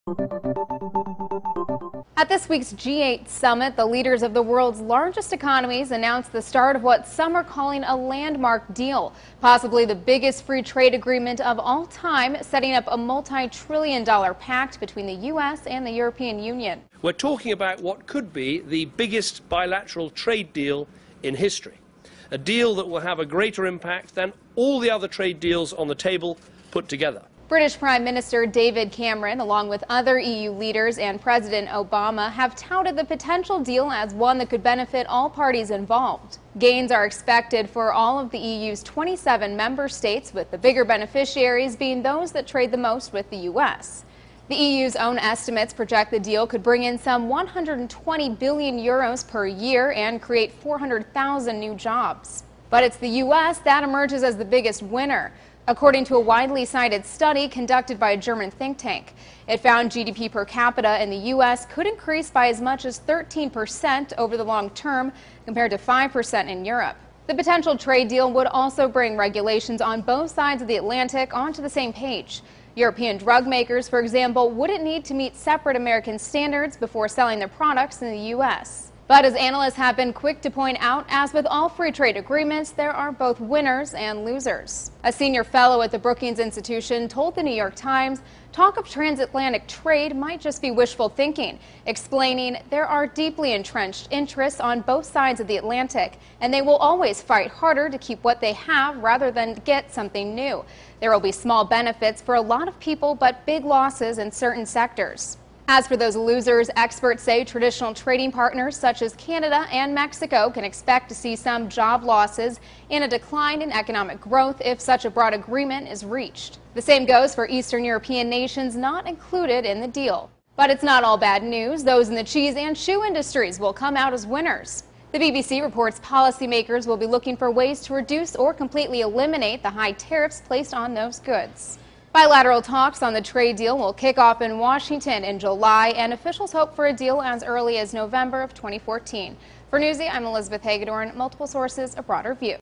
At this week's G8 summit, the leaders of the world's largest economies announced the start of what some are calling a landmark deal, possibly the biggest free trade agreement of all time, setting up a multi-trillion-dollar pact between the U.S. and the European Union. We're talking about what could be the biggest bilateral trade deal in history, a deal that will have a greater impact than all the other trade deals on the table put together. British Prime Minister David Cameron, along with other EU leaders and President Obama, have touted the potential deal as one that could benefit all parties involved. Gains are expected for all of the EU's 27 member states, with the bigger beneficiaries being those that trade the most with the U.S. The EU's own estimates project the deal could bring in some 120 billion euros per year and create 400,000 new jobs. But it's the U.S. that emerges as the biggest winner. According to a widely cited study conducted by a German think tank, it found GDP per capita in the U.S. could increase by as much as 13% over the long term, compared to 5% in Europe. The potential trade deal would also bring regulations on both sides of the Atlantic onto the same page. European drug makers, for example, wouldn't need to meet separate American standards before selling their products in the U.S. But as analysts have been quick to point out, as with all free trade agreements, there are both winners and losers. A senior fellow at the Brookings Institution told the New York Times talk of transatlantic trade might just be wishful thinking, explaining there are deeply entrenched interests on both sides of the Atlantic, and they will always fight harder to keep what they have rather than get something new. There will be small benefits for a lot of people, but big losses in certain sectors. As for those losers, experts say traditional trading partners such as Canada and Mexico can expect to see some job losses and a decline in economic growth if such a broad agreement is reached. The same goes for Eastern European nations not included in the deal. But it's not all bad news. Those in the cheese and shoe industries will come out as winners. The BBC reports policymakers will be looking for ways to reduce or completely eliminate the high tariffs placed on those goods. Bilateral talks on the trade deal will kick off in Washington in July, and officials hope for a deal as early as November of 2014. For Newsy, I'm Elizabeth Hagedorn. Multiple sources, a broader view.